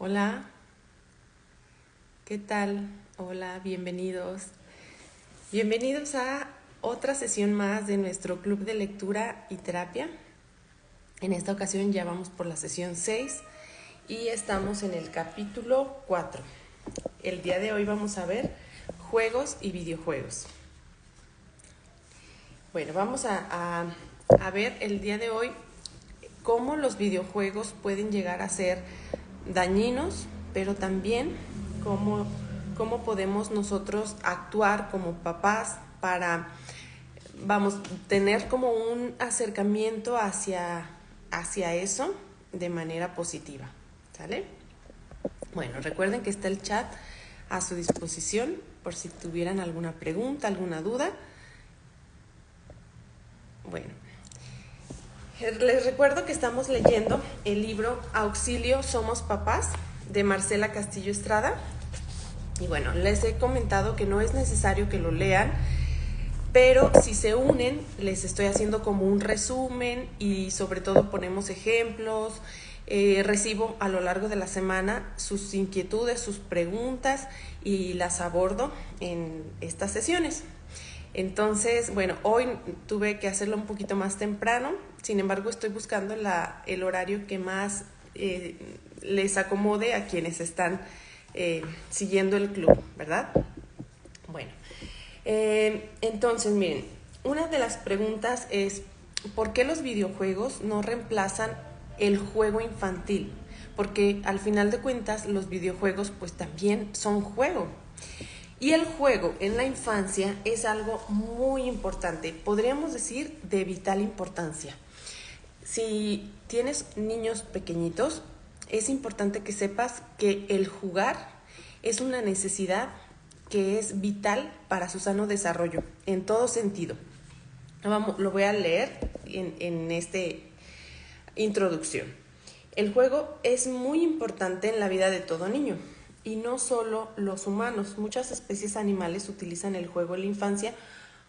Hola, ¿qué tal? Hola, bienvenidos. Bienvenidos a otra sesión más de nuestro club de lectura y terapia. En esta ocasión ya vamos por la sesión 6 y estamos en el capítulo 4. El día de hoy vamos a ver juegos y videojuegos. Bueno, vamos a ver el día de hoy cómo los videojuegos pueden llegar a ser dañinos, pero también cómo podemos nosotros actuar como papás para, tener como un acercamiento hacia eso de manera positiva, ¿sale? Bueno, recuerden que está el chat a su disposición por si tuvieran alguna pregunta, alguna duda. Bueno, les recuerdo que estamos leyendo el libro Auxilio, somos papás, de Marcela Castillo Estrada. Y bueno, les he comentado que no es necesario que lo lean, pero si se unen, les estoy haciendo como un resumen y sobre todo ponemos ejemplos. Recibo a lo largo de la semana sus inquietudes, sus preguntas y las abordo en estas sesiones. Entonces, bueno, hoy tuve que hacerlo un poquito más temprano, sin embargo estoy buscando el horario que más les acomode a quienes están siguiendo el club, ¿verdad? Bueno, entonces miren, una de las preguntas es, ¿por qué los videojuegos no reemplazan el juego infantil? Porque al final de cuentas los videojuegos pues también son juego. Y el juego en la infancia es algo muy importante, podríamos decir de vital importancia. Si tienes niños pequeñitos, es importante que sepas que el jugar es una necesidad que es vital para su sano desarrollo, en todo sentido. Lo voy a leer en esta introducción. El juego es muy importante en la vida de todo niño, y no solo los humanos. Muchas especies animales utilizan el juego en la infancia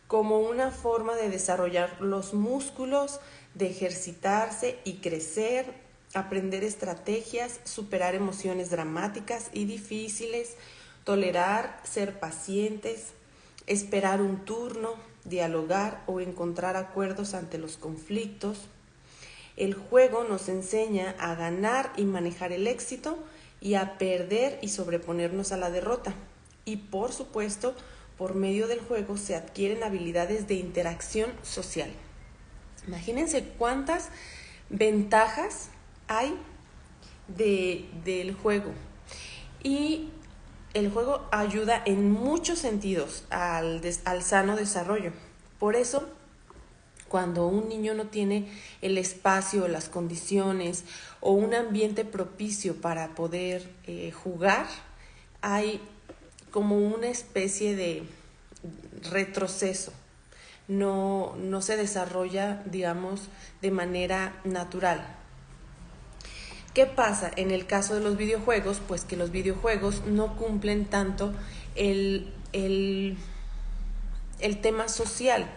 como una forma de desarrollar los músculos, de ejercitarse y crecer, aprender estrategias, superar emociones dramáticas y difíciles, tolerar, ser pacientes, esperar un turno, dialogar o encontrar acuerdos ante los conflictos. El juego nos enseña a ganar y manejar el éxito y a perder y sobreponernos a la derrota. Y por supuesto, por medio del juego se adquieren habilidades de interacción social. Imagínense cuántas ventajas hay del juego. Y el juego ayuda en muchos sentidos al sano desarrollo. Por eso, cuando un niño no tiene el espacio, las condiciones o un ambiente propicio para poder jugar, hay como una especie de retroceso. No se desarrolla, digamos, de manera natural. ¿Qué pasa en el caso de los videojuegos? Pues que los videojuegos no cumplen tanto el tema social.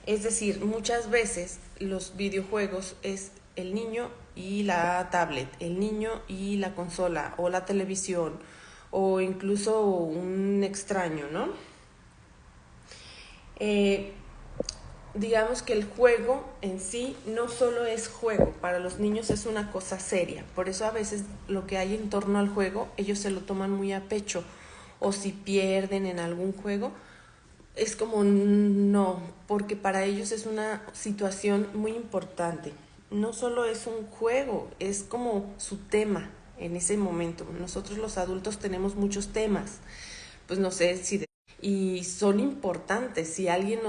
Es decir, muchas veces los videojuegos es el niño y la tablet, el niño y la consola o la televisión o incluso un extraño, ¿no? Digamos que el juego en sí no solo es juego, para los niños es una cosa seria. Por eso a veces lo que hay en torno al juego, ellos se lo toman muy a pecho. O si pierden en algún juego, es como no, porque para ellos es una situación muy importante. No solo es un juego, es como su tema en ese momento. Nosotros los adultos tenemos muchos temas, pues no sé si y son importantes. Si alguien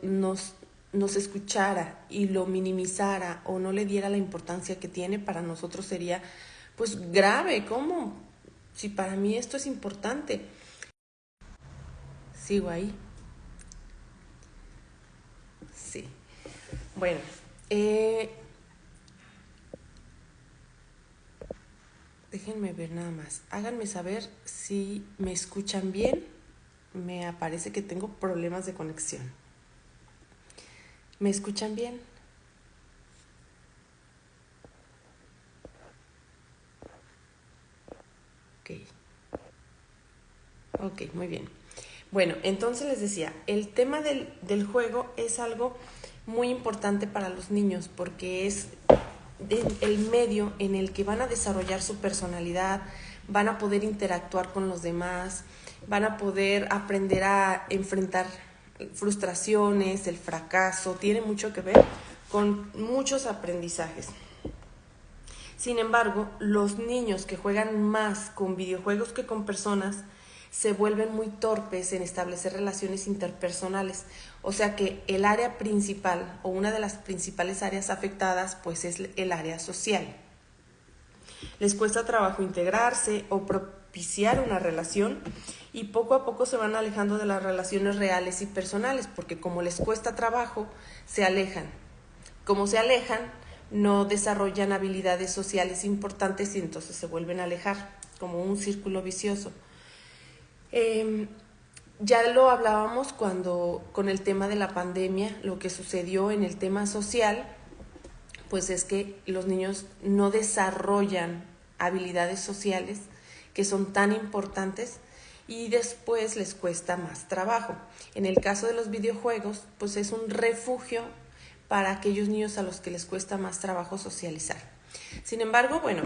nos escuchara y lo minimizara o no le diera la importancia que tiene, para nosotros sería pues grave. ¿Cómo? Si para mí esto es importante. Sigo ahí. Sí. Bueno, eh, déjenme ver nada más. Háganme saber si me escuchan bien. Me aparece que tengo problemas de conexión. ¿Me escuchan bien? Ok, muy bien. Bueno, entonces les decía, el tema del juego es algo muy importante para los niños porque es el medio en el que van a desarrollar su personalidad, van a poder interactuar con los demás, van a poder aprender a enfrentar frustraciones, el fracaso, tiene mucho que ver con muchos aprendizajes. Sin embargo, los niños que juegan más con videojuegos que con personas se vuelven muy torpes en establecer relaciones interpersonales. O sea que el área principal o una de las principales áreas afectadas pues es el área social. Les cuesta trabajo integrarse o propiciar una relación y poco a poco se van alejando de las relaciones reales y personales porque como les cuesta trabajo, se alejan. Como se alejan, no desarrollan habilidades sociales importantes y entonces se vuelven a alejar, como un círculo vicioso. Ya lo hablábamos con el tema de la pandemia, lo que sucedió en el tema social, pues es que los niños no desarrollan habilidades sociales que son tan importantes y después les cuesta más trabajo. En el caso de los videojuegos, pues es un refugio para aquellos niños a los que les cuesta más trabajo socializar. Sin embargo, bueno,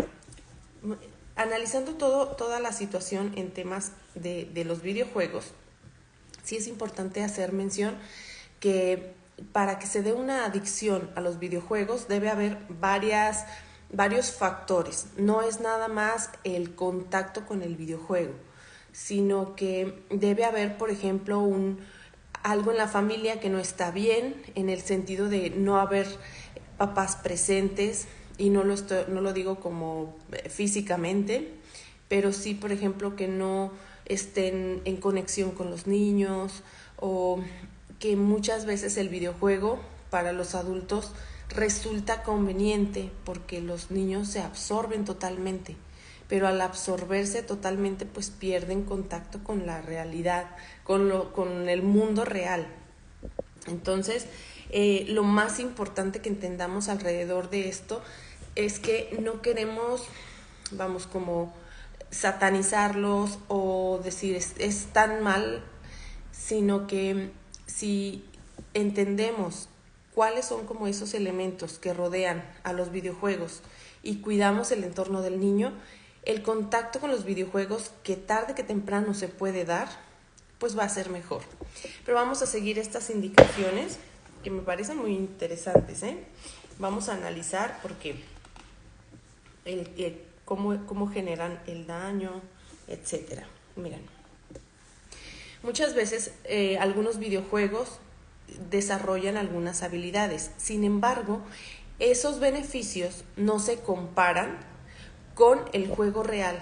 analizando toda la situación en temas de los videojuegos, sí es importante hacer mención que para que se dé una adicción a los videojuegos debe haber varios factores. No es nada más el contacto con el videojuego, sino que debe haber, por ejemplo, algo en la familia que no está bien, en el sentido de no haber papás presentes, y no lo digo como físicamente, pero sí, por ejemplo, que no estén en conexión con los niños, o que muchas veces el videojuego para los adultos resulta conveniente porque los niños se absorben totalmente, pero al absorberse totalmente pues pierden contacto con la realidad, con el mundo real. Entonces, lo más importante que entendamos alrededor de esto es que no queremos, vamos, como satanizarlos o decir es tan mal, sino que si entendemos cuáles son como esos elementos que rodean a los videojuegos y cuidamos el entorno del niño, el contacto con los videojuegos, que tarde que temprano se puede dar, pues va a ser mejor. Pero vamos a seguir estas indicaciones que me parecen muy interesantes, ¿eh? Vamos a analizar porque cómo generan el daño, etcétera. Miren, muchas veces algunos videojuegos desarrollan algunas habilidades. Sin embargo, esos beneficios no se comparan con el juego real.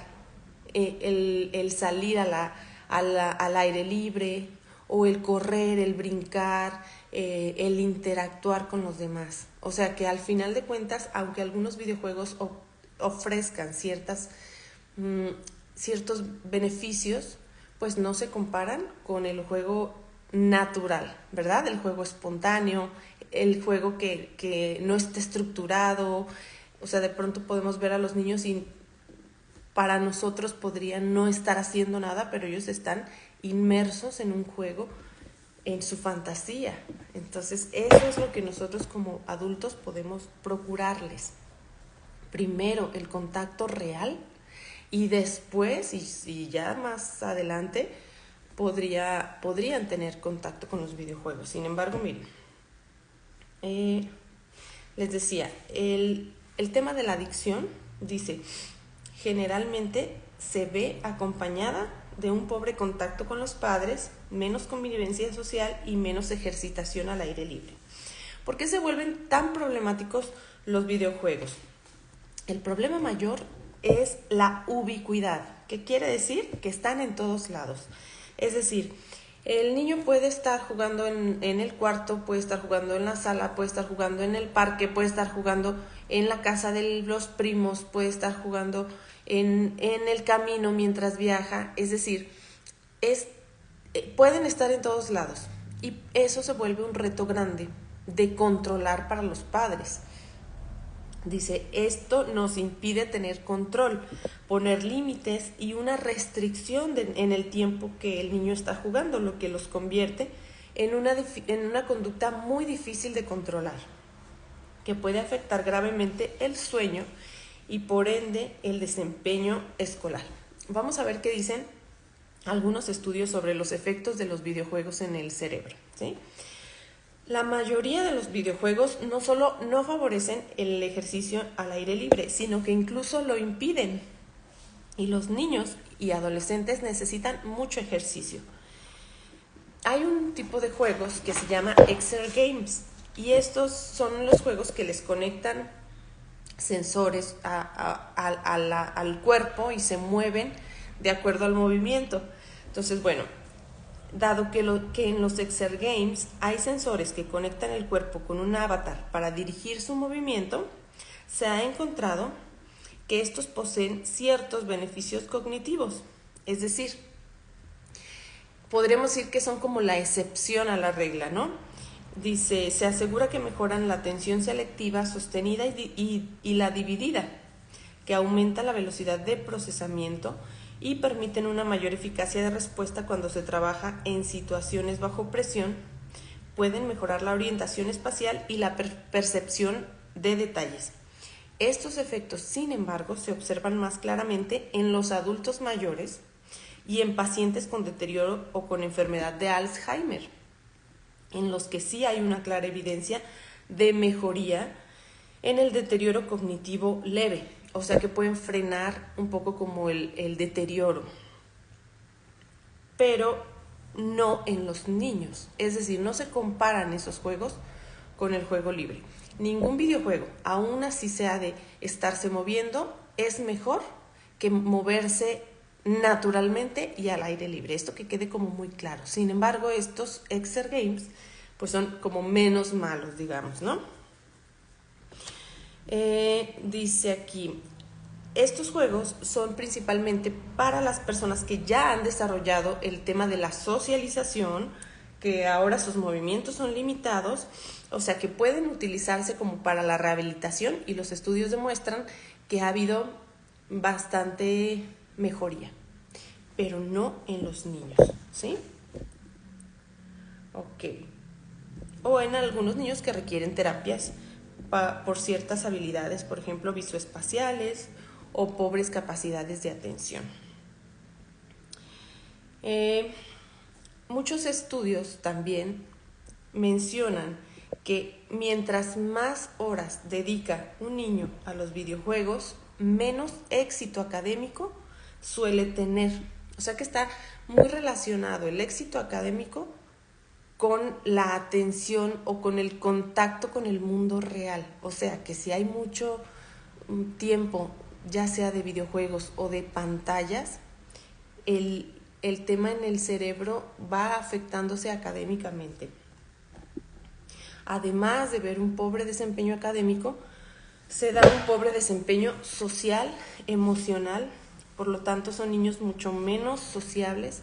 El salir al aire libre, o el correr, el brincar, el interactuar con los demás. O sea que al final de cuentas, aunque algunos videojuegos ofrezcan ciertos beneficios, pues no se comparan con el juego natural, ¿verdad? El juego espontáneo, el juego que no está estructurado. O sea, de pronto podemos ver a los niños y para nosotros podrían no estar haciendo nada, pero ellos están inmersos en un juego, en su fantasía. Entonces, eso es lo que nosotros como adultos podemos procurarles. Primero, el contacto real, y después, y ya más adelante, podrían tener contacto con los videojuegos. Sin embargo, miren, les decía, el tema de la adicción, dice, generalmente se ve acompañada de un pobre contacto con los padres, menos convivencia social y menos ejercitación al aire libre. ¿Por qué se vuelven tan problemáticos los videojuegos? El problema mayor es la ubicuidad, que quiere decir que están en todos lados. Es decir, el niño puede estar jugando en el cuarto, puede estar jugando en la sala, puede estar jugando en el parque, puede estar jugando en la casa de los primos, puede estar jugando en el camino mientras viaja. Es decir, pueden estar en todos lados, y eso se vuelve un reto grande de controlar para los padres. Dice, esto nos impide tener control, poner límites y una restricción en el tiempo que el niño está jugando, lo que los convierte en una conducta muy difícil de controlar, que puede afectar gravemente el sueño y por ende el desempeño escolar. Vamos a ver qué dicen algunos estudios sobre los efectos de los videojuegos en el cerebro, ¿sí? La mayoría de los videojuegos no solo no favorecen el ejercicio al aire libre, sino que incluso lo impiden. Y los niños y adolescentes necesitan mucho ejercicio. Hay un tipo de juegos que se llama exergames, y estos son los juegos que les conectan sensores al cuerpo y se mueven de acuerdo al movimiento. Entonces, bueno, dado que en los exergames hay sensores que conectan el cuerpo con un avatar para dirigir su movimiento, se ha encontrado que estos poseen ciertos beneficios cognitivos. Es decir, podremos decir que son como la excepción a la regla, ¿no? Dice, se asegura que mejoran la atención selectiva, sostenida y la dividida, que aumenta la velocidad de procesamiento y permiten una mayor eficacia de respuesta cuando se trabaja en situaciones bajo presión, pueden mejorar la orientación espacial y la percepción de detalles. Estos efectos, sin embargo, se observan más claramente en los adultos mayores y en pacientes con deterioro o con enfermedad de Alzheimer, en los que sí hay una clara evidencia de mejoría en el deterioro cognitivo leve, o sea que pueden frenar un poco como el deterioro, pero no en los niños. Es decir, no se comparan esos juegos con el juego libre. Ningún videojuego, aún así sea de estarse moviendo, es mejor que moverse naturalmente y al aire libre. Esto que quede como muy claro. Sin embargo, estos exergames pues son como menos malos, digamos, ¿no? Dice aquí, estos juegos son principalmente para las personas que ya han desarrollado el tema de la socialización, que ahora sus movimientos son limitados, o sea que pueden utilizarse como para la rehabilitación, y los estudios demuestran que ha habido bastante mejoría, pero no en los niños, ¿sí? Ok. O en algunos niños que requieren terapias por ciertas habilidades, por ejemplo, visoespaciales o pobres capacidades de atención. Muchos estudios también mencionan que mientras más horas dedica un niño a los videojuegos, menos éxito académico suele tener. O sea que está muy relacionado el éxito académico con la atención o con el contacto con el mundo real. O sea que si hay mucho tiempo, ya sea de videojuegos o de pantallas, el tema en el cerebro va afectándose académicamente. Además de ver un pobre desempeño académico, se da un pobre desempeño social, emocional. Por lo tanto, son niños mucho menos sociables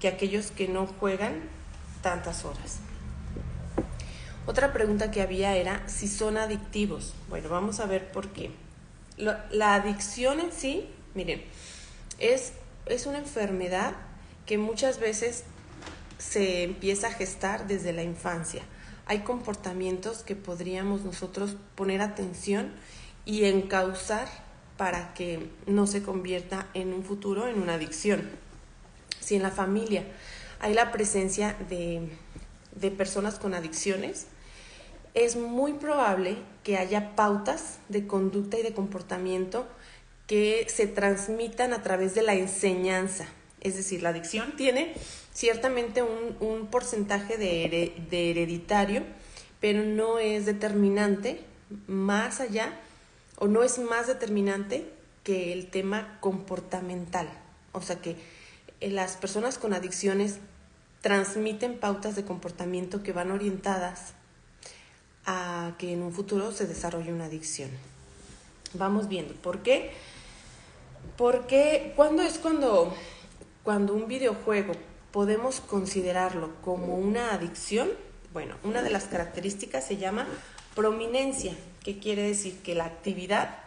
que aquellos que no juegan tantas horas. Otra pregunta que había era si son adictivos. Bueno, vamos a ver por qué. La adicción en sí, miren, es una enfermedad que muchas veces se empieza a gestar desde la infancia. Hay comportamientos que podríamos nosotros poner atención y encauzar para que no se convierta en un futuro en una adicción. Si en la familia hay la presencia de personas con adicciones, es muy probable que haya pautas de conducta y de comportamiento que se transmitan a través de la enseñanza. Es decir, la adicción tiene ciertamente un porcentaje de hereditario, pero no es determinante más allá, o no es más determinante que el tema comportamental. O sea que las personas con adicciones transmiten pautas de comportamiento que van orientadas a que en un futuro se desarrolle una adicción. Vamos viendo. ¿Por qué? Porque cuando un videojuego podemos considerarlo como una adicción, bueno, una de las características se llama prominencia. ¿Qué quiere decir? Que la actividad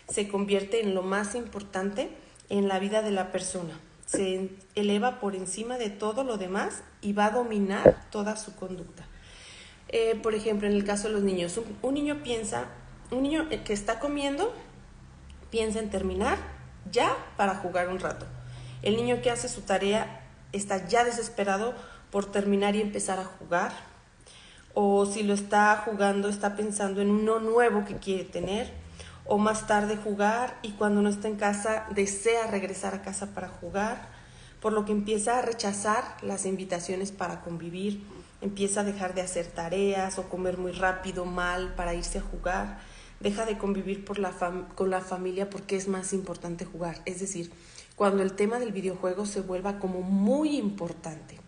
se convierte en lo más importante en la vida de la persona. Se eleva por encima de todo lo demás y va a dominar toda su conducta. Por ejemplo, en el caso de los niños, un niño que está comiendo, piensa en terminar ya para jugar un rato. El niño que hace su tarea está ya desesperado por terminar y empezar a jugar. O si lo está jugando, está pensando en uno nuevo que quiere tener. O más tarde jugar, y cuando no está en casa desea regresar a casa para jugar, por lo que empieza a rechazar las invitaciones para convivir, empieza a dejar de hacer tareas o comer muy rápido, mal, para irse a jugar, deja de convivir con la familia porque es más importante jugar. Es decir, cuando el tema del videojuego se vuelva como muy importante.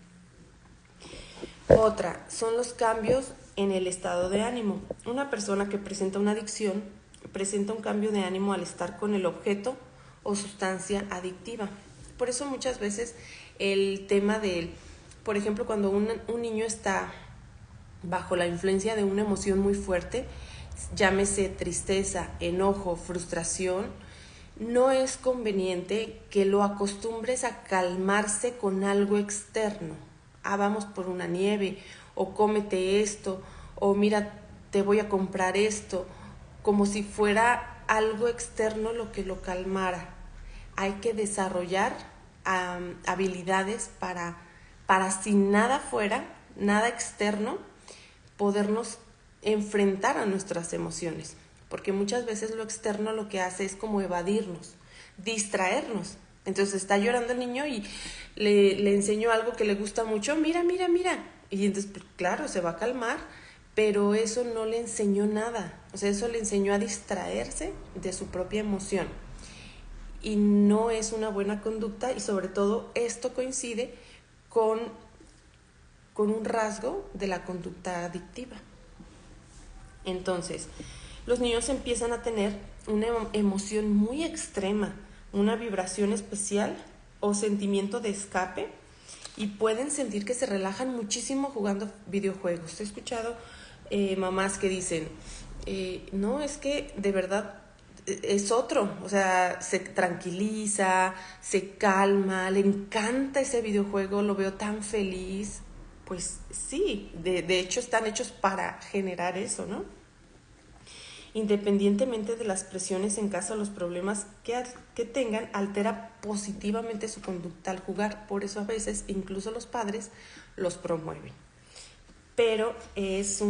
Otra, son los cambios en el estado de ánimo. Una persona que presenta una adicción presenta un cambio de ánimo al estar con el objeto o sustancia adictiva. Por eso muchas veces el tema por ejemplo, cuando un niño está bajo la influencia de una emoción muy fuerte, llámese tristeza, enojo, frustración, no es conveniente que lo acostumbres a calmarse con algo externo. Vamos por una nieve, o cómete esto, o mira, te voy a comprar esto, como si fuera algo externo lo que lo calmara. Hay que desarrollar habilidades para sin nada fuera, nada externo, podernos enfrentar a nuestras emociones. Porque muchas veces lo externo lo que hace es como evadirnos, distraernos. Entonces está llorando el niño y le enseño algo que le gusta mucho, mira. Y entonces, claro, se va a calmar, pero eso no le enseñó nada. O sea, eso le enseñó a distraerse de su propia emoción. Y no es una buena conducta, y sobre todo esto coincide con un rasgo de la conducta adictiva. Entonces, los niños empiezan a tener una emoción muy extrema, una vibración especial o sentimiento de escape, y pueden sentir que se relajan muchísimo jugando videojuegos. He escuchado mamás que dicen, no, es que de verdad es otro, o sea, se tranquiliza, se calma, le encanta ese videojuego, lo veo tan feliz. Pues sí, de hecho están hechos para generar eso, ¿no? Independientemente de las presiones en casa, los problemas que tengan, altera positivamente su conducta al jugar. Por eso a veces incluso los padres los promueven. Pero es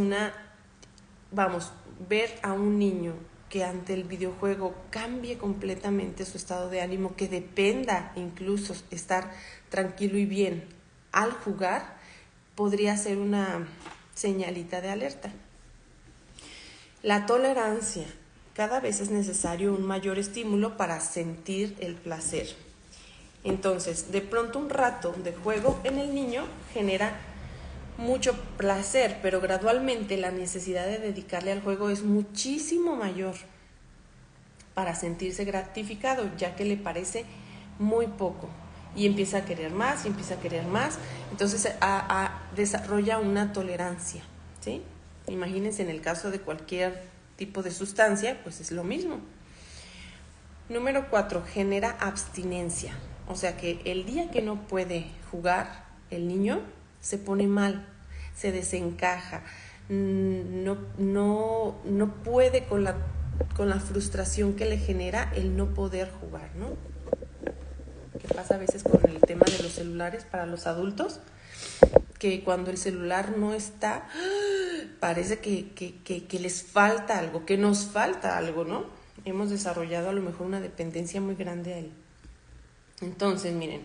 ver a un niño que ante el videojuego cambie completamente su estado de ánimo, que dependa incluso estar tranquilo y bien al jugar, podría ser una señalita de alerta. La tolerancia. Cada vez es necesario un mayor estímulo para sentir el placer. Entonces, de pronto un rato de juego en el niño genera mucho placer, pero gradualmente la necesidad de dedicarle al juego es muchísimo mayor para sentirse gratificado, ya que le parece muy poco. Y empieza a querer más, entonces desarrolla una tolerancia, ¿sí? Imagínense en el caso de cualquier tipo de sustancia, pues es lo mismo. Número 4, genera abstinencia. O sea que el día que no puede jugar, el niño se pone mal, se desencaja, no puede con la frustración que le genera el no poder jugar, ¿no? ¿Qué pasa a veces con el tema de los celulares para los adultos? Que cuando el celular no está, parece que les falta algo, que nos falta algo, ¿no? Hemos desarrollado a lo mejor una dependencia muy grande a él. Entonces, miren,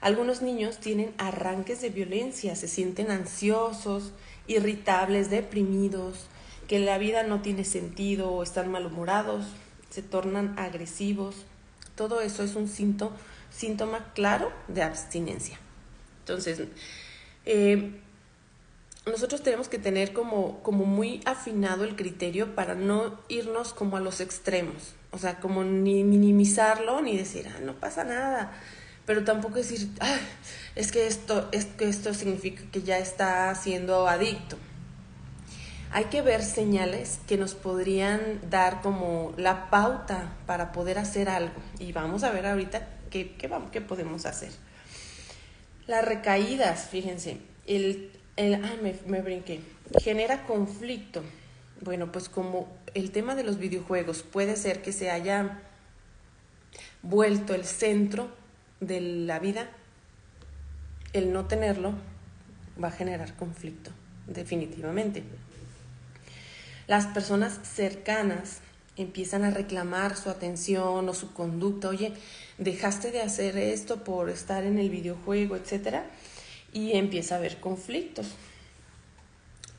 algunos niños tienen arranques de violencia, se sienten ansiosos, irritables, deprimidos, que la vida no tiene sentido o están malhumorados, se tornan agresivos. Todo eso es un síntoma claro de abstinencia. Entonces, nosotros tenemos que tener como muy afinado el criterio para no irnos como a los extremos, o sea, como ni minimizarlo ni decir, no pasa nada, pero tampoco decir, es que esto significa que ya está siendo adicto. hay que ver señales que nos podrían dar como la pauta para poder hacer algo. Y vamos a ver ahorita qué podemos hacer. Las recaídas, fíjense, me brinqué, genera conflicto. Bueno, pues como el tema de los videojuegos puede ser que se haya vuelto el centro de la vida, el no tenerlo va a generar conflicto, definitivamente. Las personas cercanas empiezan a reclamar su atención o su conducta. Oye, dejaste de hacer esto por estar en el videojuego, etcétera, y empieza a haber conflictos.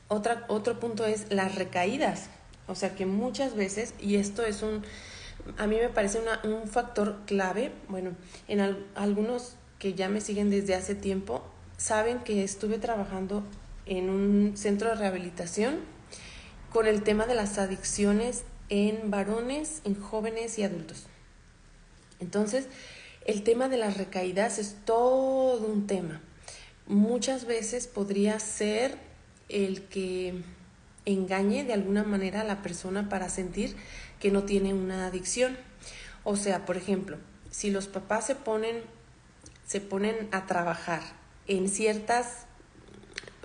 Otro punto es las recaídas. O sea que muchas veces, y esto es a mí me parece un factor clave. Bueno, algunos que ya me siguen desde hace tiempo saben que estuve trabajando en un centro de rehabilitación con el tema de las adicciones en varones, en jóvenes y adultos. Entonces, el tema de las recaídas es todo un tema. Muchas veces podría ser el que engañe de alguna manera a la persona para sentir que no tiene una adicción. O sea, por ejemplo, si los papás se ponen a trabajar en ciertas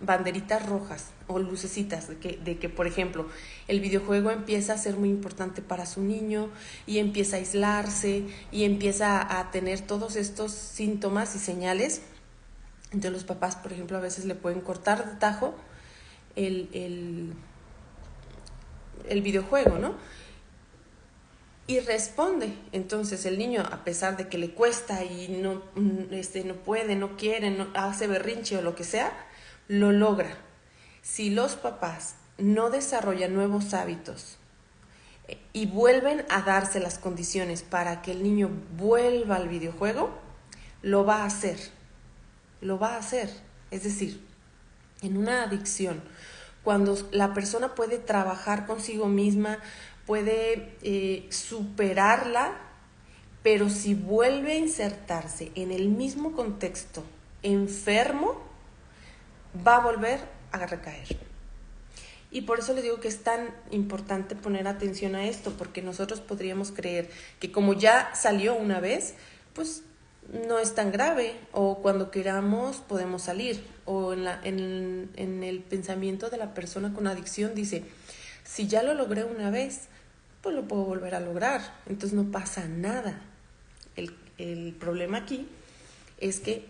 banderitas rojas o lucecitas de que, por ejemplo, el videojuego empieza a ser muy importante para su niño y empieza a aislarse y empieza a tener todos estos síntomas y señales. Entonces los papás, por ejemplo, a veces le pueden cortar de tajo el videojuego, ¿no? Y responde. Entonces el niño, a pesar de que le cuesta y no puede, no quiere, no hace berrinche o lo que sea, lo logra. Si los papás no desarrollan nuevos hábitos y vuelven a darse las condiciones para que el niño vuelva al videojuego, lo va a hacer. Es decir, en una adicción, cuando la persona puede trabajar consigo misma, puede superarla, pero si vuelve a insertarse en el mismo contexto enfermo, va a volver a recaer. Y por eso le digo que es tan importante poner atención a esto, porque nosotros podríamos creer que como ya salió una vez, pues no es tan grave, o cuando queramos podemos salir, o en el pensamiento de la persona con adicción dice, si ya lo logré una vez, pues lo puedo volver a lograr, entonces no pasa nada. El problema aquí es que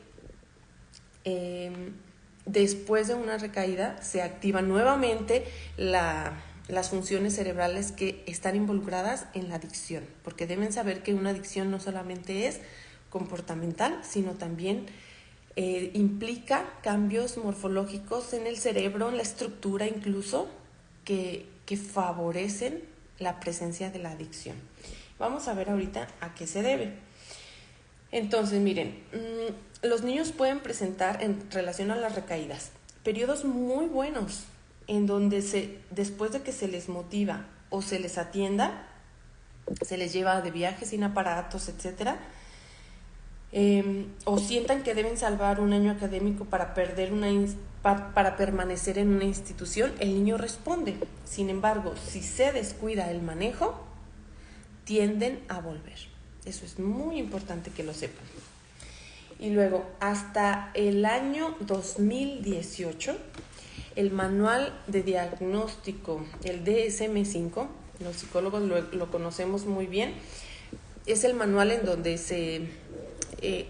después de una recaída se activan nuevamente las funciones cerebrales que están involucradas en la adicción, porque deben saber que una adicción no solamente es comportamental, sino también implica cambios morfológicos en el cerebro, en la estructura incluso, que favorecen la presencia de la adicción. Vamos a ver ahorita a qué se debe. Entonces, miren, los niños pueden presentar en relación a las recaídas periodos muy buenos en donde después de que se les motiva o se les atienda, se les lleva de viaje sin aparatos, etcétera, o sientan que deben salvar un año académico para permanecer en una institución, el niño responde. Sin embargo, si se descuida el manejo, tienden a volver. Eso es muy importante que lo sepan. Y luego, hasta el año 2018, el manual de diagnóstico, el DSM-5, los psicólogos lo conocemos muy bien, es el manual en donde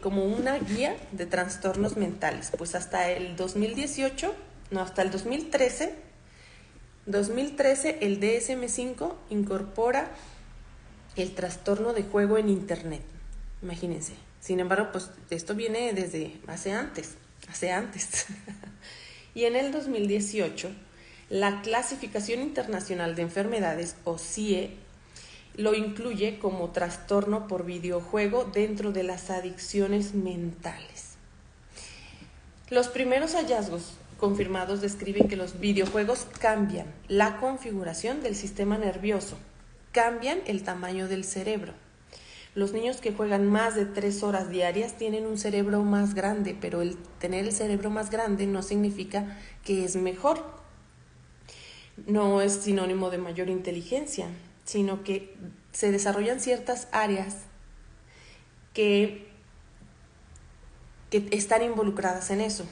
como una guía de trastornos mentales. Pues hasta el 2013, el DSM-5 incorpora el trastorno de juego en Internet. Imagínense. Sin embargo, pues esto viene desde hace antes. Y en el 2018, la Clasificación Internacional de Enfermedades, o CIE, lo incluye como trastorno por videojuego dentro de las adicciones mentales. Los primeros hallazgos confirmados describen que los videojuegos cambian la configuración del sistema nervioso, cambian el tamaño del cerebro. Los niños que juegan más de 3 horas diarias tienen un cerebro más grande, pero el tener el cerebro más grande no significa que es mejor. no es sinónimo de mayor inteligencia, sino que se desarrollan ciertas áreas que están involucradas en eso.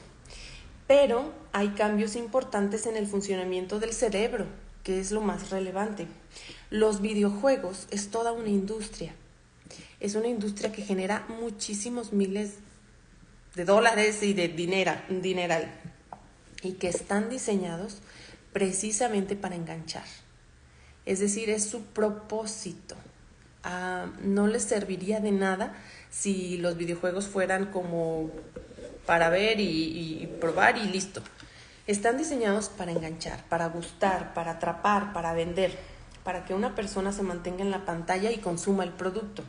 Pero hay cambios importantes en el funcionamiento del cerebro, que es lo más relevante. Los videojuegos es toda una industria. Es una industria que genera muchísimos miles de dólares y de dineral, y que están diseñados precisamente para enganchar. Es decir, es su propósito. No les serviría de nada si los videojuegos fueran como para ver y probar y listo. Están diseñados para enganchar, para gustar, para atrapar, para vender, para que una persona se mantenga en la pantalla y consuma el producto.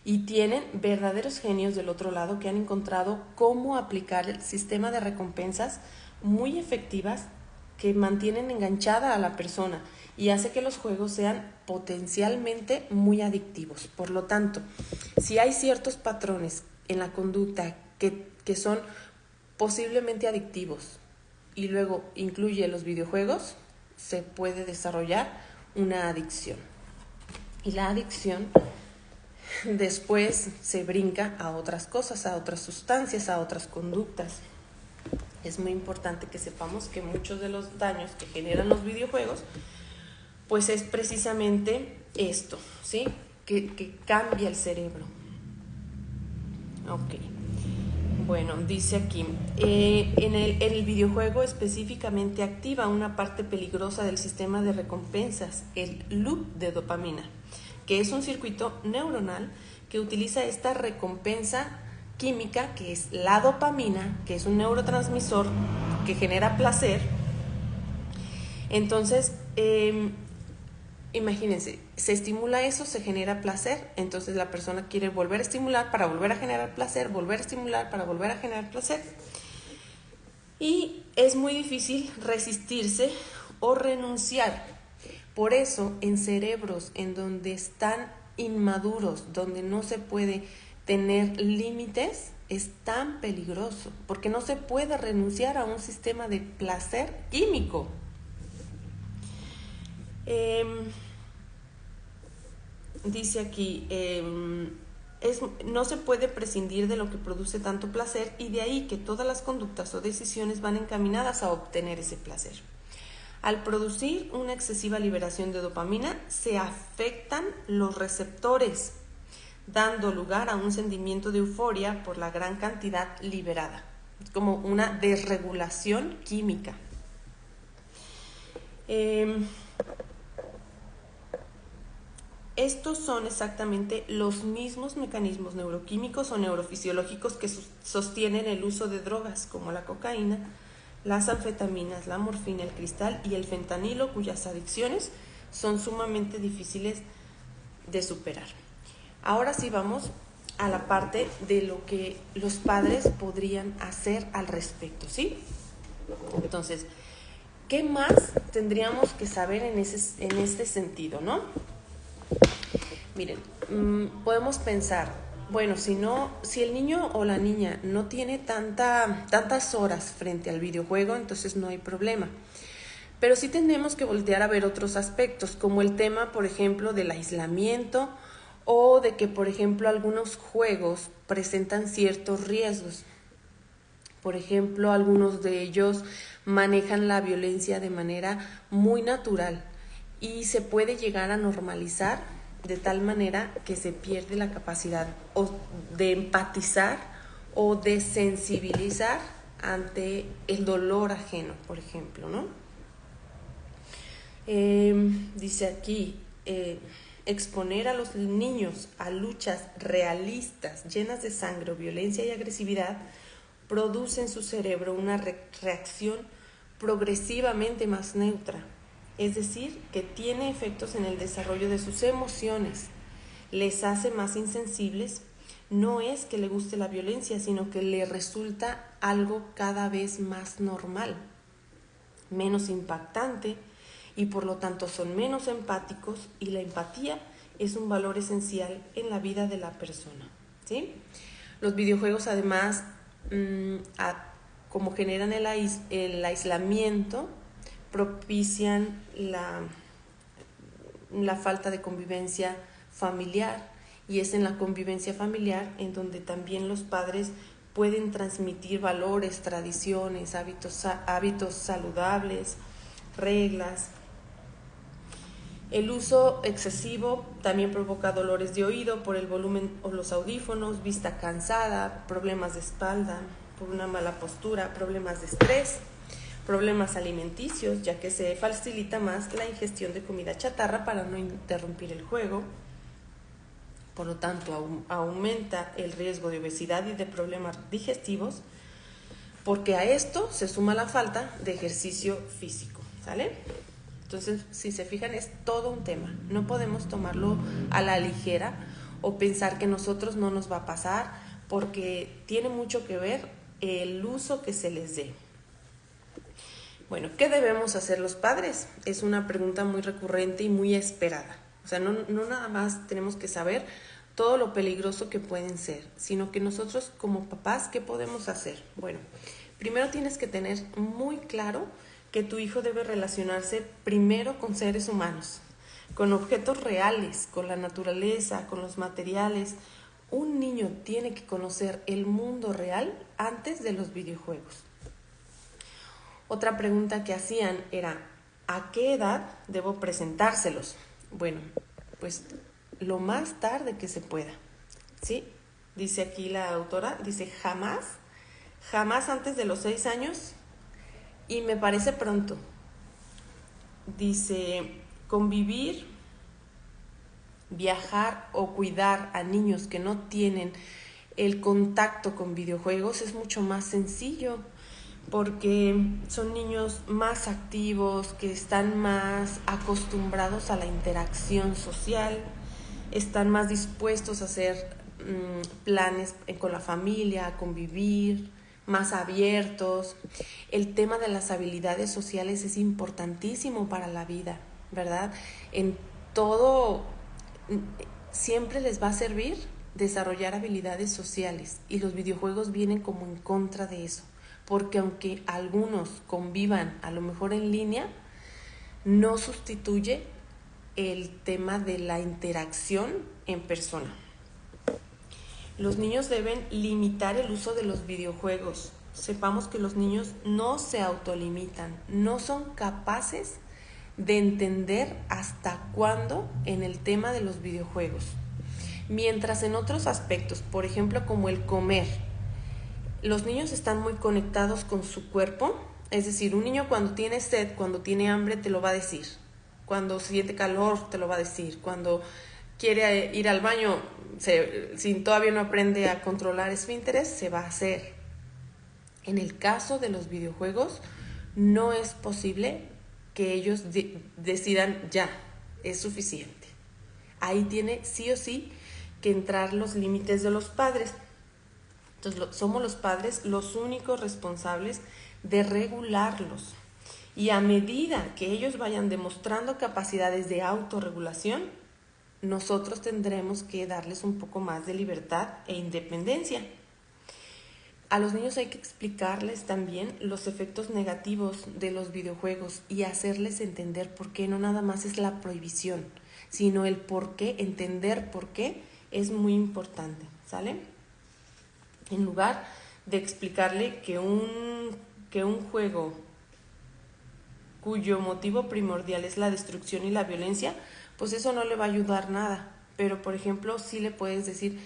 Y tienen verdaderos genios del otro lado que han encontrado cómo aplicar el sistema de recompensas muy efectivas que mantienen enganchada a la persona y hace que los juegos sean potencialmente muy adictivos. Por lo tanto, si hay ciertos patrones en la conducta que son posiblemente adictivos y luego incluye los videojuegos, se puede desarrollar una adicción. Y la adicción después se brinca a otras cosas, a otras sustancias, a otras conductas. Es muy importante que sepamos que muchos de los daños que generan los videojuegos, pues es precisamente esto, ¿sí? Que cambia el cerebro. Ok. Bueno, dice aquí, en el videojuego específicamente activa una parte peligrosa del sistema de recompensas, el loop de dopamina, que es un circuito neuronal que utiliza esta recompensa química, que es la dopamina, que es un neurotransmisor que genera placer. Entonces, imagínense, se estimula eso, se genera placer, entonces la persona quiere volver a estimular para volver a generar placer, volver a estimular para volver a generar placer. Y es muy difícil resistirse o renunciar. Por eso, en cerebros en donde están inmaduros, donde no se puede tener límites, es tan peligroso, porque no se puede renunciar a un sistema de placer químico. Dice aquí, no se puede prescindir de lo que produce tanto placer, y de ahí que todas las conductas o decisiones van encaminadas a obtener ese placer. Al producir una excesiva liberación de dopamina, se afectan los receptores, dando lugar a un sentimiento de euforia por la gran cantidad liberada. Es como una desregulación química. Estos son exactamente los mismos mecanismos neuroquímicos o neurofisiológicos que sostienen el uso de drogas como la cocaína, las anfetaminas, la morfina, el cristal y el fentanilo, cuyas adicciones son sumamente difíciles de superar. Ahora sí vamos a la parte de lo que los padres podrían hacer al respecto, ¿sí? Entonces, ¿qué más tendríamos que saber en este sentido, no? Miren, podemos pensar, bueno, si el niño o la niña no tiene tantas horas frente al videojuego, entonces no hay problema. Pero sí tenemos que voltear a ver otros aspectos, como el tema, por ejemplo, del aislamiento, o de que, por ejemplo, algunos juegos presentan ciertos riesgos. Por ejemplo, algunos de ellos manejan la violencia de manera muy natural y se puede llegar a normalizar de tal manera que se pierde la capacidad de empatizar o de sensibilizar ante el dolor ajeno, por ejemplo, ¿no? Dice aquí, exponer a los niños a luchas realistas, llenas de sangre, violencia y agresividad, produce en su cerebro una reacción progresivamente más neutra. Es decir, que tiene efectos en el desarrollo de sus emociones, les hace más insensibles. No es que le guste la violencia, sino que le resulta algo cada vez más normal, menos impactante, y por lo tanto son menos empáticos, y la empatía es un valor esencial en la vida de la persona, ¿sí? Los videojuegos además, como generan el aislamiento, propician la falta de convivencia familiar, y es en la convivencia familiar en donde también los padres pueden transmitir valores, tradiciones, hábitos saludables, reglas. El uso excesivo también provoca dolores de oído por el volumen o los audífonos, vista cansada, problemas de espalda por una mala postura, problemas de estrés, problemas alimenticios, ya que se facilita más la ingestión de comida chatarra para no interrumpir el juego. Por lo tanto, aumenta el riesgo de obesidad y de problemas digestivos, porque a esto se suma la falta de ejercicio físico, ¿sale? Entonces, si se fijan, es todo un tema. No podemos tomarlo a la ligera o pensar que a nosotros no nos va a pasar, porque tiene mucho que ver el uso que se les dé. Bueno, ¿qué debemos hacer los padres? Es una pregunta muy recurrente y muy esperada. O sea, no nada más tenemos que saber todo lo peligroso que pueden ser, sino que nosotros como papás, ¿qué podemos hacer? Bueno, primero tienes que tener muy claro que tu hijo debe relacionarse primero con seres humanos, con objetos reales, con la naturaleza, con los materiales. Un niño tiene que conocer el mundo real antes de los videojuegos. Otra pregunta que hacían era, ¿a qué edad debo presentárselos? Bueno, pues lo más tarde que se pueda, ¿sí? Dice aquí la autora, dice jamás antes de los 6 años, y me parece pronto. Dice, convivir, viajar o cuidar a niños que no tienen el contacto con videojuegos es mucho más sencillo, porque son niños más activos, que están más acostumbrados a la interacción social, están más dispuestos a hacer planes con la familia, a convivir, más abiertos. El tema de las habilidades sociales es importantísimo para la vida, ¿verdad? En todo, siempre les va a servir desarrollar habilidades sociales, y los videojuegos vienen como en contra de eso, porque aunque algunos convivan a lo mejor en línea, no sustituye el tema de la interacción en persona. Los niños deben limitar el uso de los videojuegos. Sepamos que los niños no se autolimitan, no son capaces de entender hasta cuándo en el tema de los videojuegos. Mientras en otros aspectos, por ejemplo como el comer, los niños están muy conectados con su cuerpo. Es decir, un niño cuando tiene sed, cuando tiene hambre, te lo va a decir. Cuando siente calor, te lo va a decir. Cuando quiere ir al baño, si todavía no aprende a controlar esfínteres, se va a hacer. En el caso de los videojuegos, no es posible que ellos decidan ya, es suficiente. Ahí tiene sí o sí que entrar los límites de los padres. Entonces, somos los padres los únicos responsables de regularlos. Y a medida que ellos vayan demostrando capacidades de autorregulación, nosotros tendremos que darles un poco más de libertad e independencia. A los niños hay que explicarles también los efectos negativos de los videojuegos y hacerles entender por qué. No nada más es la prohibición, sino el por qué. Entender por qué es muy importante, ¿sale? En lugar de explicarle que un juego cuyo motivo primordial es la destrucción y la violencia, pues eso no le va a ayudar nada. Pero, por ejemplo, sí le puedes decir,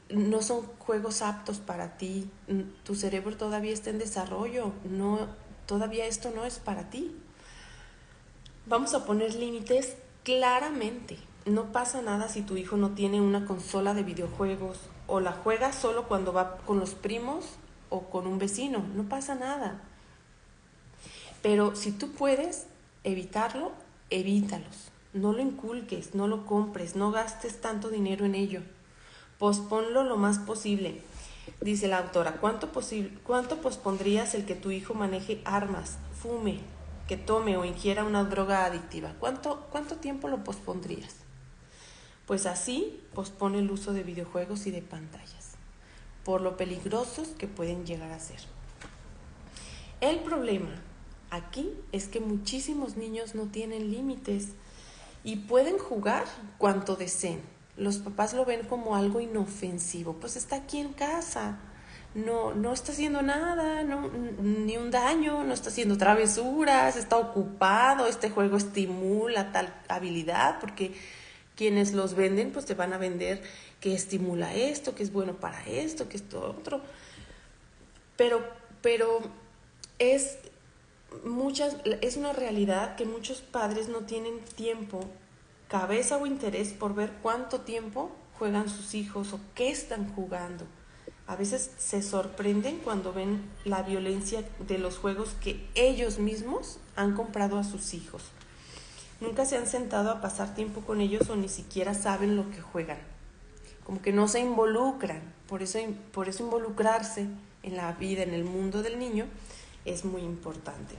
no son juegos aptos para ti, tu cerebro todavía está en desarrollo, todavía esto no es para ti. Vamos a poner límites claramente. No pasa nada si tu hijo no tiene una consola de videojuegos o la juega solo cuando va con los primos o con un vecino. No pasa nada. Pero si tú puedes evitarlo, evítalos. No lo inculques, no lo compres, no gastes tanto dinero en ello. Posponlo lo más posible. Dice la autora, ¿cuánto pospondrías el que tu hijo maneje armas, fume, que tome o ingiera una droga adictiva? ¿Cuánto tiempo lo pospondrías? Pues así pospone el uso de videojuegos y de pantallas, por lo peligrosos que pueden llegar a ser. El problema aquí es que muchísimos niños no tienen límites y pueden jugar cuanto deseen. Los papás lo ven como algo inofensivo, pues está aquí en casa, no está haciendo nada, ni un daño, no está haciendo travesuras, está ocupado, este juego estimula tal habilidad, porque quienes los venden pues te van a vender que estimula esto, que es bueno para esto, que esto otro, pero es una realidad que muchos padres no tienen tiempo, cabeza o interés por ver cuánto tiempo juegan sus hijos o qué están jugando. A veces se sorprenden cuando ven la violencia de los juegos que ellos mismos han comprado a sus hijos. Nunca se han sentado a pasar tiempo con ellos o ni siquiera saben lo que juegan. Como que no se involucran. Por eso involucrarse en la vida, en el mundo del niño, es muy importante.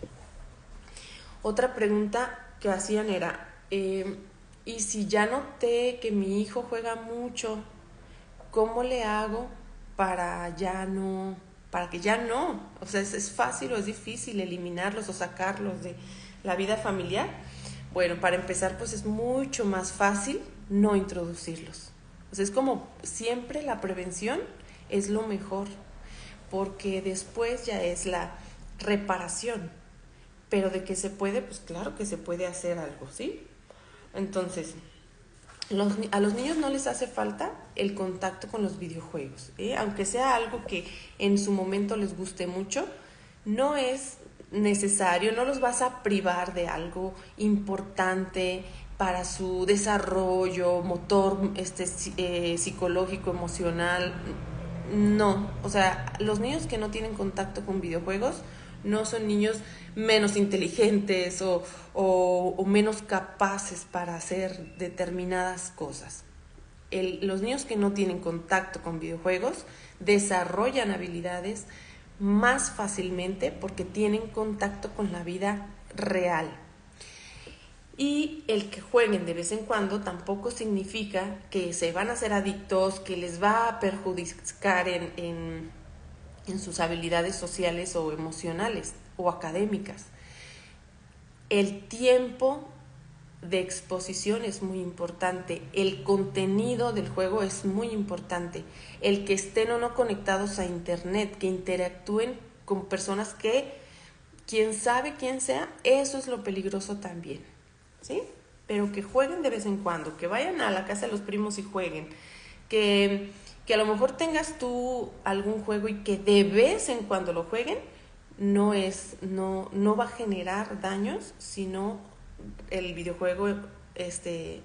Otra pregunta que hacían era, ¿y si ya noté que mi hijo juega mucho, cómo le hago para que ya no? O sea, ¿es fácil o es difícil eliminarlos o sacarlos de la vida familiar? Bueno, para empezar, pues es mucho más fácil no introducirlos. O sea, es como siempre la prevención es lo mejor, porque después ya es la reparación. Pero de que se puede, pues claro que se puede hacer algo, ¿sí? Entonces, a los niños no les hace falta el contacto con los videojuegos, ¿eh? Aunque sea algo que en su momento les guste mucho, no es necesario, no los vas a privar de algo importante para su desarrollo motor, psicológico, emocional. No, o sea, los niños que no tienen contacto con videojuegos no son niños menos inteligentes o menos capaces para hacer determinadas cosas. Los niños que no tienen contacto con videojuegos desarrollan habilidades más fácilmente porque tienen contacto con la vida real. Y el que jueguen de vez en cuando tampoco significa que se van a hacer adictos, que les va a perjudicar en sus habilidades sociales o emocionales o académicas. El tiempo de exposición es muy importante, el contenido del juego es muy importante, el que estén o no conectados a internet, que interactúen con personas que, quién sabe quién sea, eso es lo peligroso también, ¿sí? Pero que jueguen de vez en cuando, que vayan a la casa de los primos y jueguen, que a lo mejor tengas tú algún juego y que de vez en cuando lo jueguen, no va a generar daños, sino el videojuego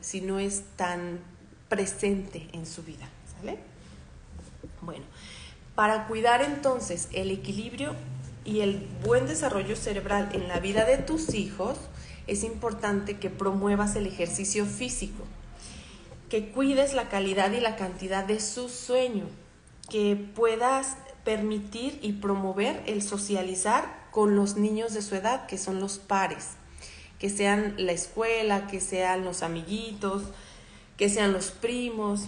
si no es tan presente en su vida, ¿sale? Bueno, para cuidar entonces el equilibrio y el buen desarrollo cerebral en la vida de tus hijos, es importante que promuevas el ejercicio físico, que cuides la calidad y la cantidad de su sueño, que puedas permitir y promover el socializar con los niños de su edad, que son los pares, que sean la escuela, que sean los amiguitos, que sean los primos.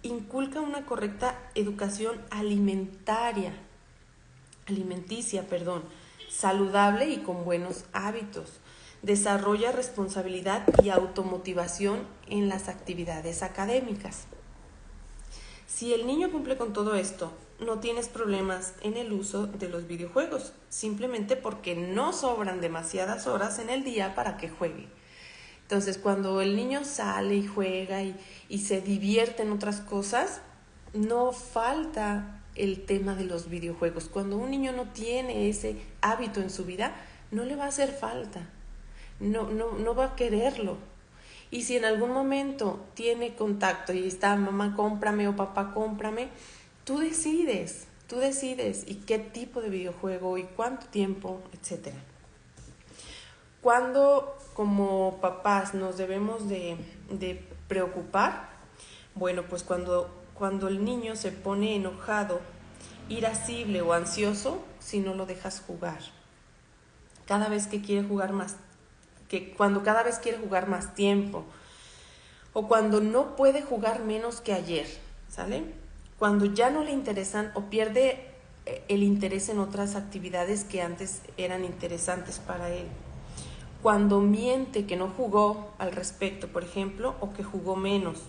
Inculca una correcta educación alimenticia, saludable y con buenos hábitos. Desarrolla responsabilidad y automotivación en las actividades académicas. Si el niño cumple con todo esto, no tienes problemas en el uso de los videojuegos, simplemente porque no sobran demasiadas horas en el día para que juegue. Entonces, cuando el niño sale y juega y se divierte en otras cosas, no falta el tema de los videojuegos. Cuando un niño no tiene ese hábito en su vida, no le va a hacer falta, no va a quererlo. Y si en algún momento tiene contacto y está mamá cómprame o papá cómprame, tú decides y qué tipo de videojuego y cuánto tiempo, etc. Cuando como papás nos debemos de preocupar, bueno, pues cuando el niño se pone enojado, irascible o ansioso, si no lo dejas jugar. Cada vez que quiere jugar más, cada vez quiere jugar más tiempo, o cuando no puede jugar menos que ayer, ¿sale? Cuando ya no le interesan o pierde el interés en otras actividades que antes eran interesantes para él. Cuando miente que no jugó al respecto, por ejemplo, o que jugó menos.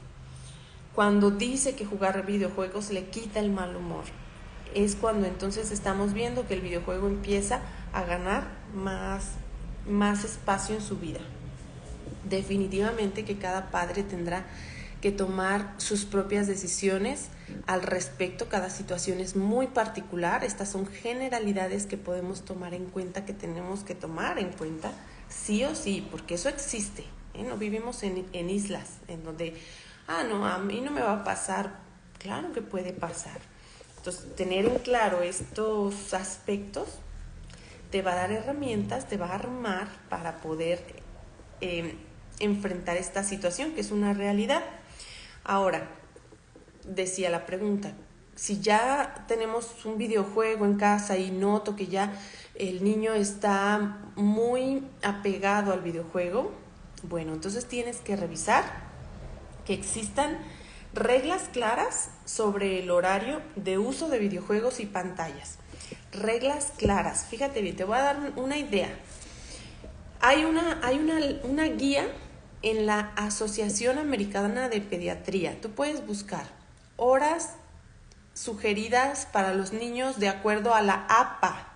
Cuando dice que jugar videojuegos le quita el mal humor. Es cuando entonces estamos viendo que el videojuego empieza a ganar más espacio en su vida. Definitivamente que cada padre tendrá que tomar sus propias decisiones al respecto. Cada situación es muy particular. Estas son generalidades que podemos tomar en cuenta, que tenemos que tomar en cuenta, sí o sí, porque eso existe, ¿eh? No vivimos en islas, en donde, no, a mí no me va a pasar. Claro que puede pasar. Entonces, tener en claro estos aspectos te va a dar herramientas, te va a armar para poder enfrentar esta situación, que es una realidad. Ahora, decía la pregunta, si ya tenemos un videojuego en casa y noto que ya el niño está muy apegado al videojuego, bueno, entonces tienes que revisar que existan reglas claras sobre el horario de uso de videojuegos y pantallas. Reglas claras. Fíjate bien, te voy a dar una idea. Hay una guía en la Asociación Americana de Pediatría. Tú puedes buscar horas sugeridas para los niños de acuerdo a la APA,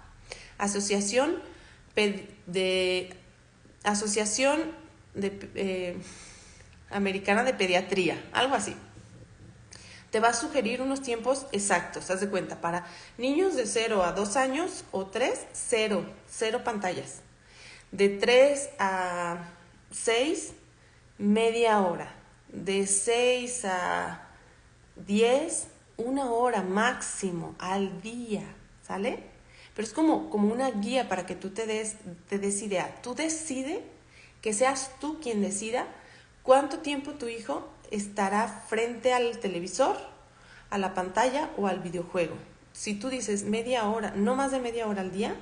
Asociación Americana de Pediatría, algo así. Te va a sugerir unos tiempos exactos, haz de cuenta, para niños de 0 a 2 años o 3, 0 pantallas. De 3 a 6, media hora. De 6 a 10, 1 hora máximo al día, ¿sale? Pero es como una guía para que tú te des idea. Tú decide, que seas tú quien decida cuánto tiempo tu hijo estará frente al televisor, a la pantalla o al videojuego. Si tú dices media hora, no más de media hora al día,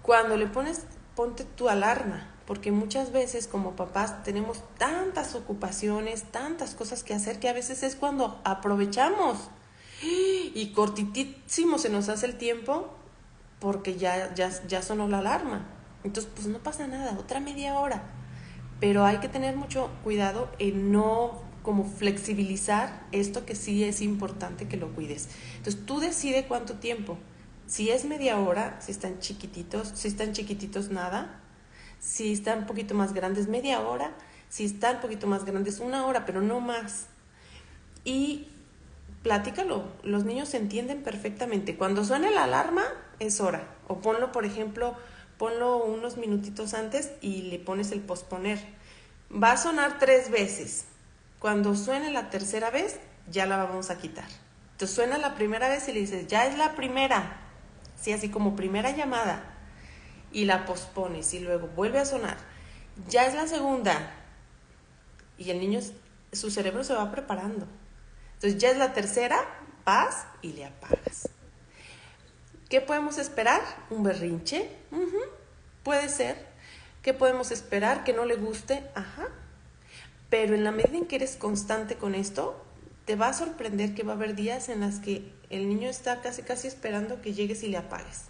cuando le ponte tu alarma, porque muchas veces como papás tenemos tantas ocupaciones, tantas cosas que hacer, que a veces es cuando aprovechamos y cortitísimo se nos hace el tiempo porque ya sonó la alarma. Entonces, pues no pasa nada, otra media hora. Pero hay que tener mucho cuidado en no como flexibilizar esto, que sí es importante que lo cuides. Entonces, tú decides cuánto tiempo. Si es media hora, si están chiquititos nada. Si están un poquito más grandes, media hora. Si están un poquito más grandes, 1 hora, pero no más. Y platícalo, los niños se entienden perfectamente. Cuando suene la alarma, es hora. O ponlo, por ejemplo, unos minutitos antes y le pones el posponer. Va a sonar 3 veces. Cuando suene la tercera vez, ya la vamos a quitar. Entonces suena la primera vez y le dices, ya es la primera. Sí, así como primera llamada. Y la pospones y luego vuelve a sonar. Ya es la segunda. Y el niño, su cerebro se va preparando. Entonces ya es la tercera, vas y le apagas. ¿Qué podemos esperar? ¿Un berrinche? Puede ser. ¿Qué podemos esperar? ¿Que no le guste? Ajá. Pero en la medida en que eres constante con esto, te va a sorprender que va a haber días en las que el niño está casi esperando que llegues y le apagues.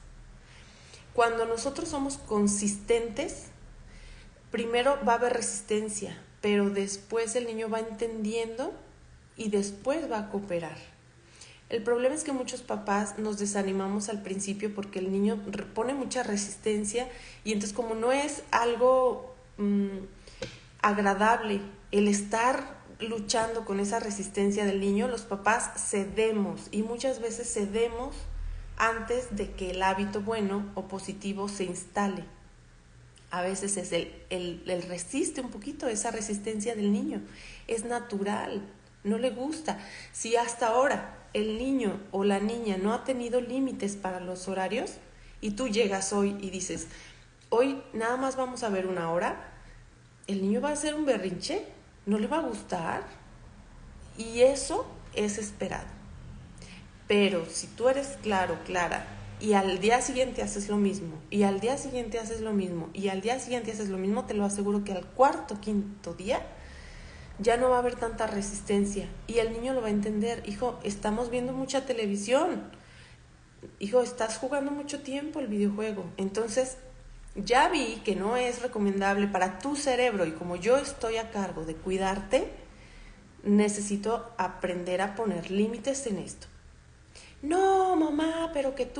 Cuando nosotros somos consistentes, primero va a haber resistencia, pero después el niño va entendiendo y después va a cooperar. El problema es que muchos papás nos desanimamos al principio porque el niño pone mucha resistencia y entonces como no es algo agradable el estar luchando con esa resistencia del niño, los papás cedemos y muchas veces cedemos antes de que el hábito bueno o positivo se instale. A veces es el resiste un poquito esa resistencia del niño, es natural, no le gusta. Si hasta ahora el niño o la niña no ha tenido límites para los horarios y tú llegas hoy y dices, hoy nada más vamos a ver 1 hora, el niño va a hacer un berrinche, no le va a gustar y eso es esperado. Pero si tú eres clara y al día siguiente haces lo mismo y al día siguiente haces lo mismo y al día siguiente haces lo mismo, te lo aseguro que al 4º, 5º día ya no va a haber tanta resistencia y el niño lo va a entender. Hijo, estamos viendo mucha televisión, hijo, estás jugando mucho tiempo el videojuego, entonces ya vi que no es recomendable para tu cerebro y como yo estoy a cargo de cuidarte, necesito aprender a poner límites en esto. No, mamá, pero que...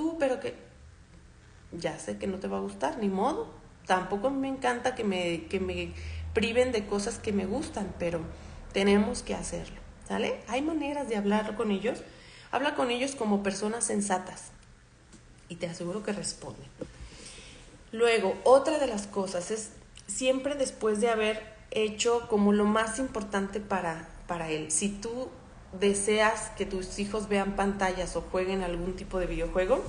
Ya sé que no te va a gustar, ni modo. Tampoco me encanta que me priven de cosas que me gustan, pero tenemos que hacerlo, ¿sale? Hay maneras de hablar con ellos. Habla con ellos como personas sensatas y te aseguro que responden. Luego, otra de las cosas es siempre después de haber hecho como lo más importante para él. Si tú deseas que tus hijos vean pantallas o jueguen algún tipo de videojuego,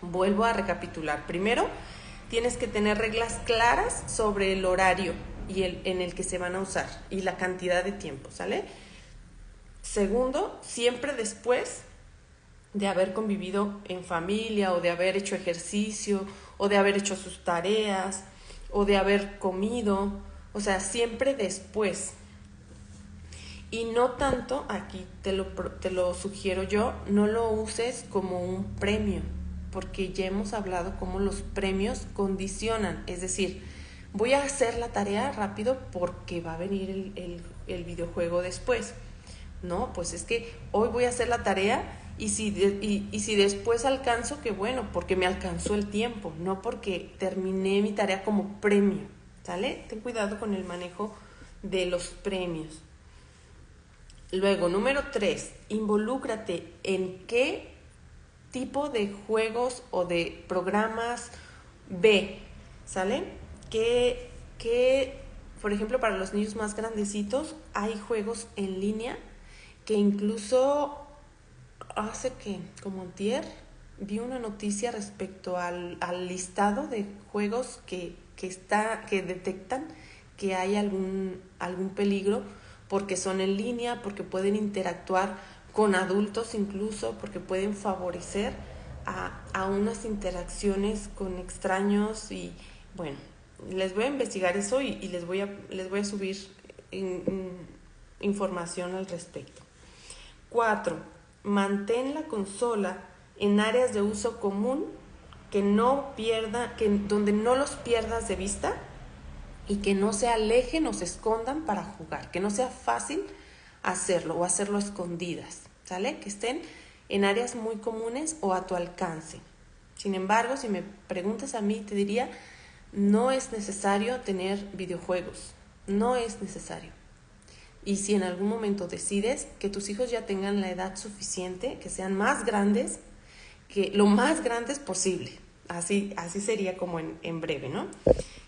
vuelvo a recapitular. Primero, tienes que tener reglas claras sobre el horario en el que se van a usar y la cantidad de tiempo, ¿sale? Segundo, siempre después de haber convivido en familia o de haber hecho ejercicio o de haber hecho sus tareas o de haber comido, o sea, siempre después. Y no tanto, aquí te lo sugiero yo, no lo uses como un premio, porque ya hemos hablado cómo los premios condicionan, es decir, voy a hacer la tarea rápido porque va a venir el videojuego después. No, pues es que hoy voy a hacer la tarea y si después alcanzo, qué bueno, porque me alcanzó el tiempo, no porque terminé mi tarea como premio, ¿sale? Ten cuidado con el manejo de los premios. Luego, número 3, involúcrate en qué tipo de juegos o de programas ve, ¿sale? Que, por ejemplo, para los niños más grandecitos hay juegos en línea que incluso hace que, como antier, vi una noticia respecto al listado de juegos que detectan que hay algún peligro porque son en línea, porque pueden interactuar con adultos incluso, porque pueden favorecer a unas interacciones con extraños y bueno, les voy a investigar eso y les voy a subir información al respecto. 4. Mantén la consola en áreas de uso común donde no los pierdas de vista y que no se alejen o se escondan para jugar, que no sea fácil hacerlo o hacerlo a escondidas, ¿sale? Que estén en áreas muy comunes o a tu alcance. Sin embargo, si me preguntas a mí, te diría, no es necesario tener videojuegos, no es necesario. Y si en algún momento decides que tus hijos ya tengan la edad suficiente, que sean más grandes, que lo más grandes posible, así sería como en breve, ¿no?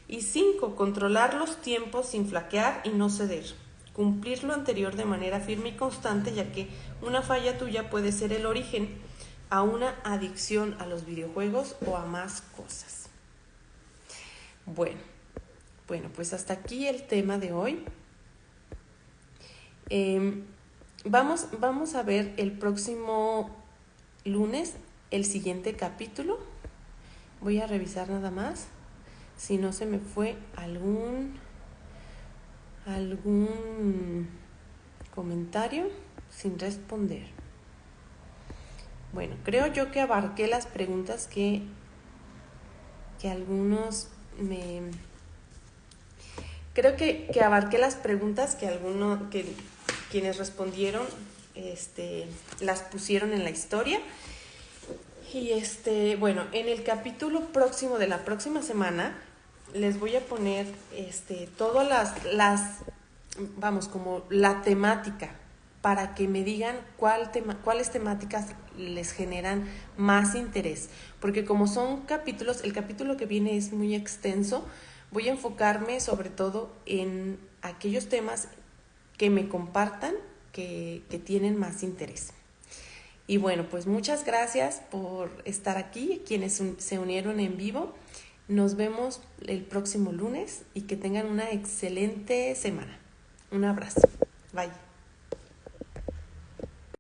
Y 5, controlar los tiempos sin flaquear y no ceder. Cumplir lo anterior de manera firme y constante, ya que una falla tuya puede ser el origen a una adicción a los videojuegos o a más cosas. Bueno, pues hasta aquí el tema de hoy. Vamos a ver el próximo lunes el siguiente capítulo. Voy a revisar nada más si no se me fue algún comentario sin responder. Bueno, creo yo que abarqué las preguntas que algunos me... Creo que abarqué las preguntas que quienes respondieron las pusieron en la historia. Y bueno, en el capítulo próximo de la próxima semana les voy a poner todas como la temática para que me digan cuáles temáticas les generan más interés, porque como son capítulos, el capítulo que viene es muy extenso, voy a enfocarme sobre todo en aquellos temas que me compartan que tienen más interés. Y bueno, pues muchas gracias por estar aquí, quienes se unieron en vivo. Nos vemos el próximo lunes y que tengan una excelente semana. Un abrazo. Bye.